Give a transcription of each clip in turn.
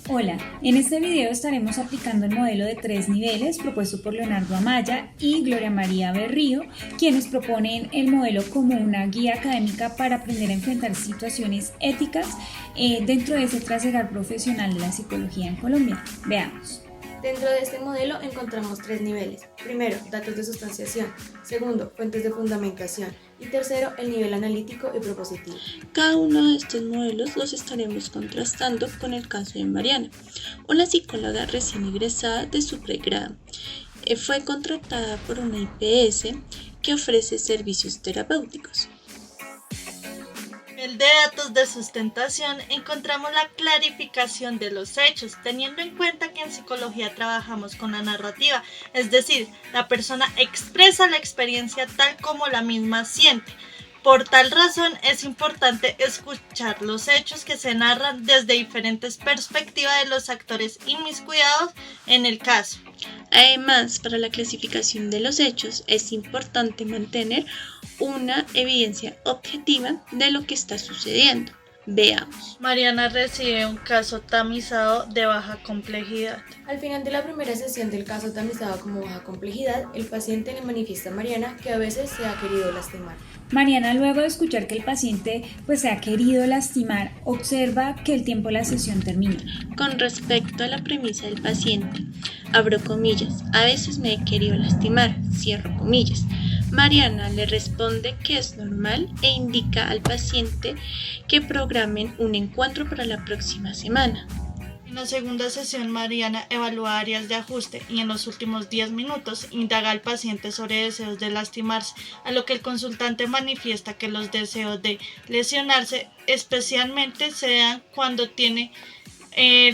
Hola, en este video estaremos aplicando el modelo de 3 niveles propuesto por Leonardo Amaya y Gloria María Berrío, quienes proponen el modelo como una guía académica para aprender a enfrentar situaciones éticas dentro de ese trasegar profesional de la psicología en Colombia. Veamos. Dentro de este modelo encontramos 3 niveles. Primero, datos de sustanciación. Segundo, fuentes de fundamentación. Y tercero, el nivel analítico y propositivo. Cada uno de estos modelos los estaremos contrastando con el caso de Mariana, una psicóloga recién egresada de su pregrado. Fue contratada por una IPS que ofrece servicios terapéuticos. En el de datos de sustentación encontramos la clarificación de los hechos, teniendo en cuenta que en psicología trabajamos con la narrativa, es decir, la persona expresa la experiencia tal como la misma siente. Por tal razón es importante escuchar los hechos que se narran desde diferentes perspectivas de los actores inmiscuidos en el caso. Además, para la clasificación de los hechos es importante mantener una evidencia objetiva de lo que está sucediendo. Veamos. Mariana recibe un caso tamizado de baja complejidad. Al final de la primera sesión del caso tamizado como baja complejidad, el paciente le manifiesta a Mariana que a veces se ha querido lastimar. Mariana, luego de escuchar que el paciente se ha querido lastimar, observa que el tiempo de la sesión termina. Con respecto a la premisa del paciente, abro comillas, a veces me he querido lastimar, cierro comillas. Mariana le responde que es normal e indica al paciente que programen un encuentro para la próxima semana. En la segunda sesión, Mariana evalúa áreas de ajuste y en los últimos 10 minutos indaga al paciente sobre deseos de lastimarse, a lo que el consultante manifiesta que los deseos de lesionarse especialmente se dan cuando tiene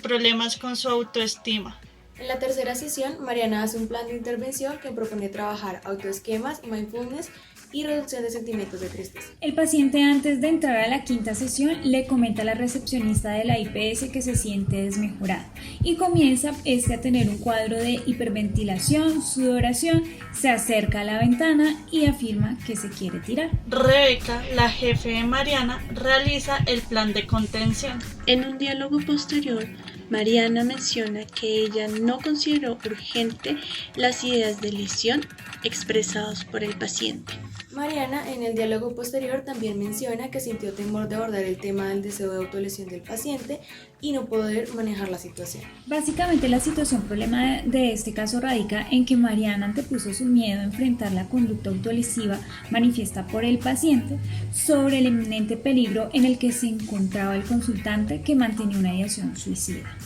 problemas con su autoestima. En la tercera sesión, Mariana hace un plan de intervención que propone trabajar autoesquemas, mindfulness y reducción de sentimientos de tristeza. El paciente, antes de entrar a la quinta sesión, le comenta a la recepcionista de la IPS que se siente desmejorado y comienza a tener un cuadro de hiperventilación, sudoración, se acerca a la ventana y afirma que se quiere tirar. Rebeca, la jefe de Mariana, realiza el plan de contención. En un diálogo posterior, Mariana menciona que ella no consideró urgente las ideas de lesión expresadas por el paciente. Mariana, en el diálogo posterior, también menciona que sintió temor de abordar el tema del deseo de autolesión del paciente y no poder manejar la situación. Básicamente, la situación problema de este caso radica en que Mariana antepuso su miedo a enfrentar la conducta autolesiva manifiesta por el paciente sobre el inminente peligro en el que se encontraba el consultante, que mantenía una ideación suicida.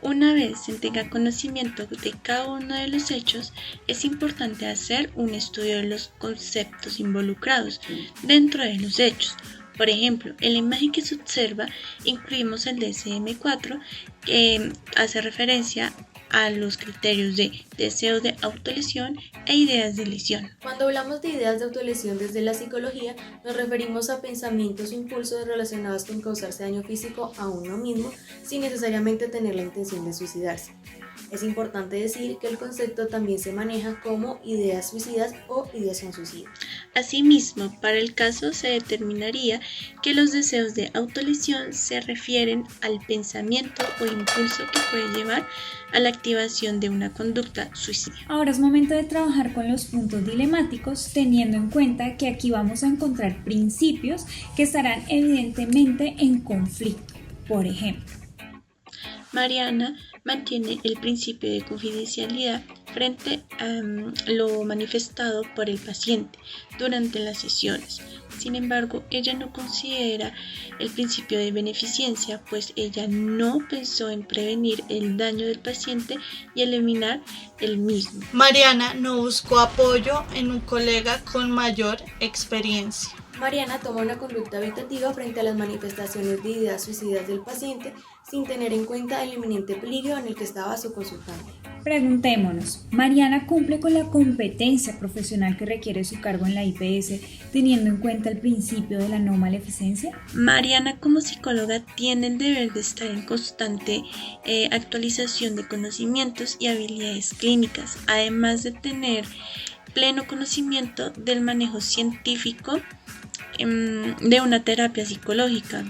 Una vez se tenga conocimiento de cada uno de los hechos, es importante hacer un estudio de los conceptos involucrados dentro de los hechos. Por ejemplo, en la imagen que se observa incluimos el DSM-4, que hace referencia a los criterios de deseo de autolesión e ideas de lesión. Cuando hablamos de ideas de autolesión desde la psicología, nos referimos a pensamientos o impulsos relacionados con causarse daño físico a uno mismo sin necesariamente tener la intención de suicidarse. Es importante decir que el concepto también se maneja como ideas suicidas o ideación suicida. Asimismo, para el caso se determinaría que los deseos de autolesión se refieren al pensamiento o impulso que puede llevar a la activación de una conducta suicida. Ahora es momento de trabajar con los puntos dilemáticos, teniendo en cuenta que aquí vamos a encontrar principios que estarán evidentemente en conflicto. Por ejemplo, Mariana mantiene el principio de confidencialidad frente a lo manifestado por el paciente durante las sesiones. Sin embargo, ella no considera el principio de beneficencia, pues ella no pensó en prevenir el daño del paciente y eliminar el mismo. Mariana no buscó apoyo en un colega con mayor experiencia. Mariana toma una conducta evitativa frente a las manifestaciones de ideas suicidas del paciente sin tener en cuenta el inminente peligro en el que estaba su consultante. preguntémonos, ¿Mariana cumple con la competencia profesional que requiere su cargo en la IPS, teniendo en cuenta el principio de la no maleficencia? Mariana, como psicóloga, tiene el deber de estar en constante actualización de conocimientos y habilidades clínicas, además de tener pleno conocimiento del manejo científico de una terapia psicológica,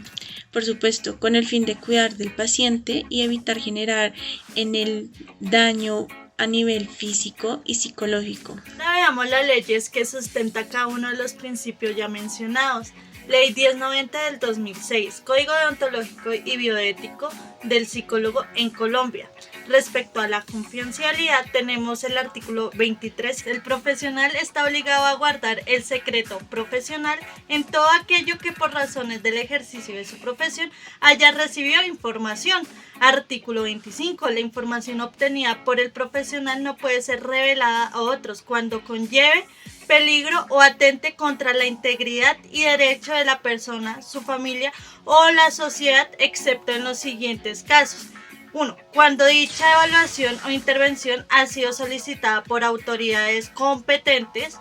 por supuesto, con el fin de cuidar del paciente y evitar generar en el daño a nivel físico y psicológico. Ahora veamos las leyes que sustenta cada uno de los principios ya mencionados. Ley 1090 del 2006, Código Deontológico y Bioético del Psicólogo en Colombia. Respecto a la confidencialidad, tenemos el artículo 23. El profesional está obligado a guardar el secreto profesional en todo aquello que por razones del ejercicio de su profesión haya recibido información. Artículo 25. La información obtenida por el profesional no puede ser revelada a otros cuando conlleve peligro o atente contra la integridad y derecho de la persona, su familia o la sociedad, excepto en los siguientes casos. 1. Cuando dicha evaluación o intervención ha sido solicitada por autoridades competentes.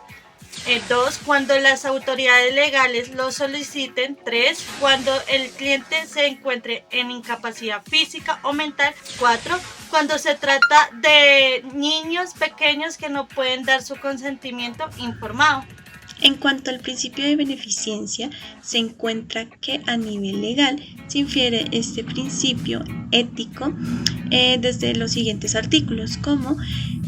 2. Cuando las autoridades legales lo soliciten. 3. Cuando el cliente se encuentre en incapacidad física o mental. 4. Cuando se trata de niños pequeños que no pueden dar su consentimiento informado. En cuanto al principio de beneficencia, se encuentra que a nivel legal se infiere este principio ético desde los siguientes artículos, como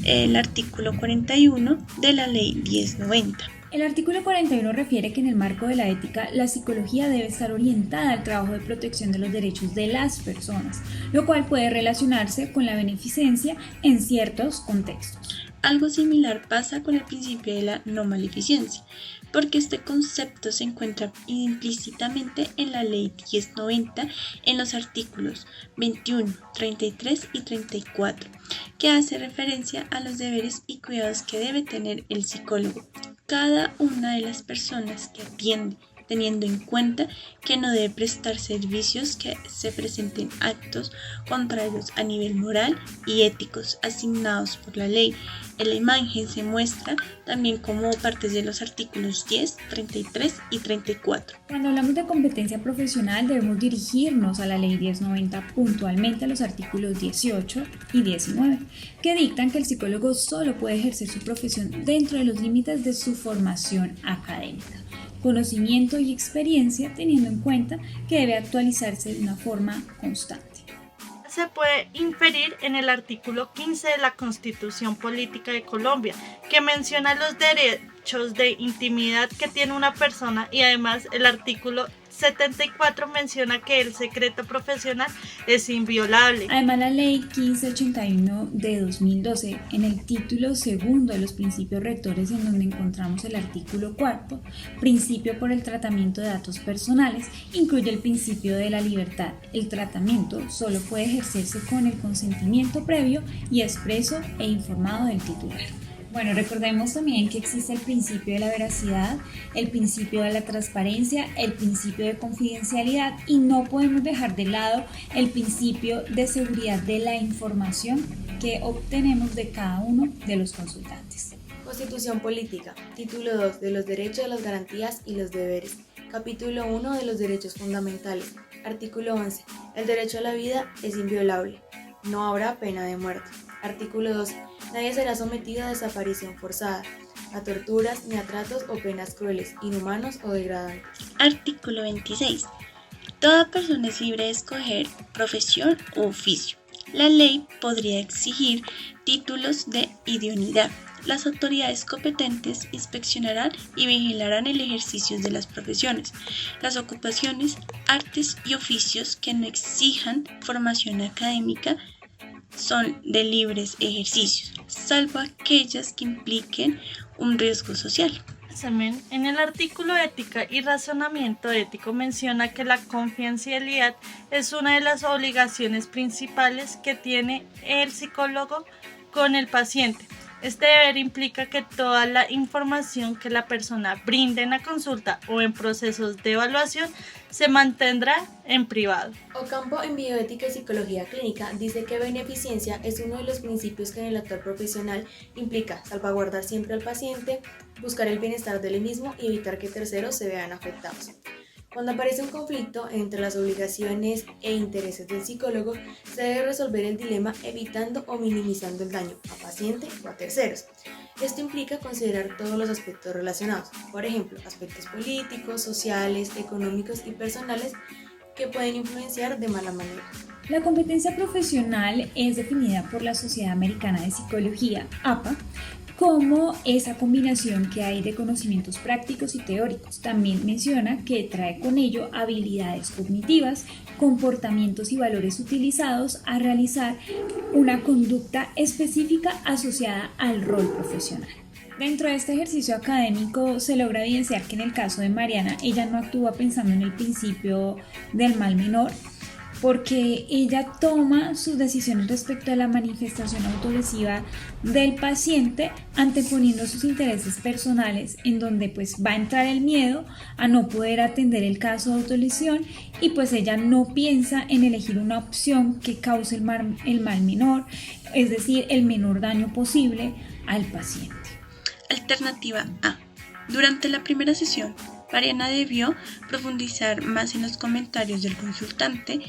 el artículo 41 de la Ley 1090. El artículo 41 refiere que en el marco de la ética, la psicología debe estar orientada al trabajo de protección de los derechos de las personas, lo cual puede relacionarse con la beneficencia en ciertos contextos. Algo similar pasa con el principio de la no maleficencia, porque este concepto se encuentra implícitamente en la Ley 1090 en los artículos 21, 33 y 34, que hace referencia a los deberes y cuidados que debe tener el psicólogo. Cada una de las personas que atiende, teniendo en cuenta que no debe prestar servicios que se presenten actos contrarios a nivel moral y éticos asignados por la ley. En la imagen se muestra también como partes de los artículos 10, 33 y 34. Cuando hablamos de competencia profesional debemos dirigirnos a la Ley 1090, puntualmente a los artículos 18 y 19, que dictan que el psicólogo solo puede ejercer su profesión dentro de los límites de su formación académica, conocimiento y experiencia, teniendo en cuenta que debe actualizarse de una forma constante. Se puede inferir en el artículo 15 de la Constitución Política de Colombia, que menciona los derechos de intimidad que tiene una persona, y además el artículo 74 menciona que el secreto profesional es inviolable. Además, la Ley 1581 de 2012, en el título segundo de los principios rectores, en donde encontramos el artículo 4, principio por el tratamiento de datos personales, incluye el principio de la libertad. El tratamiento solo puede ejercerse con el consentimiento previo y expreso e informado del titular. Bueno, recordemos también que existe el principio de la veracidad, el principio de la transparencia, el principio de confidencialidad, y no podemos dejar de lado el principio de seguridad de la información que obtenemos de cada uno de los consultantes. Constitución Política. Título 2 de los derechos, las garantías y los deberes. Capítulo 1 de los derechos fundamentales. Artículo 11. El derecho a la vida es inviolable. No habrá pena de muerte. Artículo 12. Nadie será sometido a desaparición forzada, a torturas ni a tratos o penas crueles, inhumanos o degradantes. Artículo 26. Toda persona es libre de escoger profesión u oficio. La ley podría exigir títulos de idoneidad. Las autoridades competentes inspeccionarán y vigilarán el ejercicio de las profesiones, las ocupaciones, artes y oficios que no exijan formación académica son de libres ejercicios, salvo aquellas que impliquen un riesgo social. En el artículo Ética y Razonamiento Ético menciona que la confidencialidad es una de las obligaciones principales que tiene el psicólogo con el paciente. Este deber implica que toda la información que la persona brinde en la consulta o en procesos de evaluación se mantendrá en privado. Ocampo, en Bioética y Psicología Clínica, dice que beneficencia es uno de los principios que en el actuar profesional implica salvaguardar siempre al paciente, buscar el bienestar del mismo y evitar que terceros se vean afectados. Cuando aparece un conflicto entre las obligaciones e intereses del psicólogo, se debe resolver el dilema evitando o minimizando el daño a paciente o a terceros. Esto implica considerar todos los aspectos relacionados, por ejemplo, aspectos políticos, sociales, económicos y personales, que pueden influenciar de mala manera. La competencia profesional es definida por la Sociedad Americana de Psicología, APA, como esa combinación que hay de conocimientos prácticos y teóricos. También menciona que trae con ello habilidades cognitivas, comportamientos y valores utilizados a realizar una conducta específica asociada al rol profesional. Dentro de este ejercicio académico se logra evidenciar que en el caso de Mariana, ella no actúa pensando en el principio del mal menor, porque ella toma sus decisiones respecto a la manifestación autolesiva del paciente anteponiendo sus intereses personales, en donde pues va a entrar el miedo a no poder atender el caso de autolesión y pues ella no piensa en elegir una opción que cause el mal menor, es decir, el menor daño posible al paciente. Alternativa A. Durante la primera sesión, Mariana debió profundizar más en los comentarios del consultante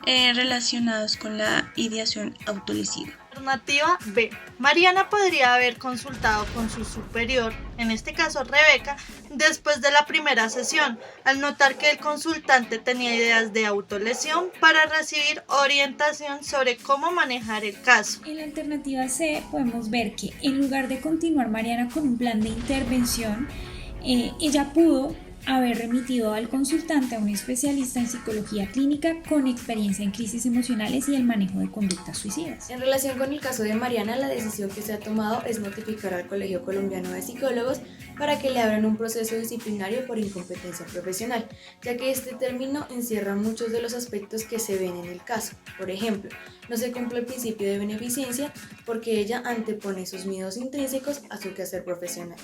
relacionados con la ideación autolesiva. Alternativa B. Mariana podría haber consultado con su superior, en este caso Rebeca, después de la primera sesión, al notar que el consultante tenía ideas de autolesión para recibir orientación sobre cómo manejar el caso. En la alternativa C podemos ver que en lugar de continuar Mariana con un plan de intervención, ella pudo haber remitido al consultante a un especialista en psicología clínica con experiencia en crisis emocionales y el manejo de conductas suicidas. En relación con el caso de Mariana, la decisión que se ha tomado es notificar al Colegio Colombiano de Psicólogos para que le abran un proceso disciplinario por incompetencia profesional, ya que este término encierra muchos de los aspectos que se ven en el caso. Por ejemplo, no se cumple el principio de beneficencia porque ella antepone sus miedos intrínsecos a su quehacer profesional.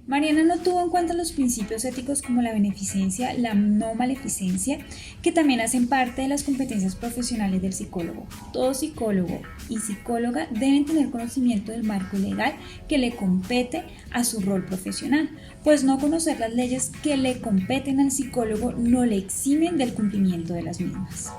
Mariana no tuvo en cuenta los principios éticos como la beneficencia, la no maleficencia, que también hacen parte de las competencias profesionales del psicólogo. Todo psicólogo y psicóloga deben tener conocimiento del marco legal que le compete a su rol profesional, pues no conocer las leyes que le competen al psicólogo no le eximen del cumplimiento de las mismas.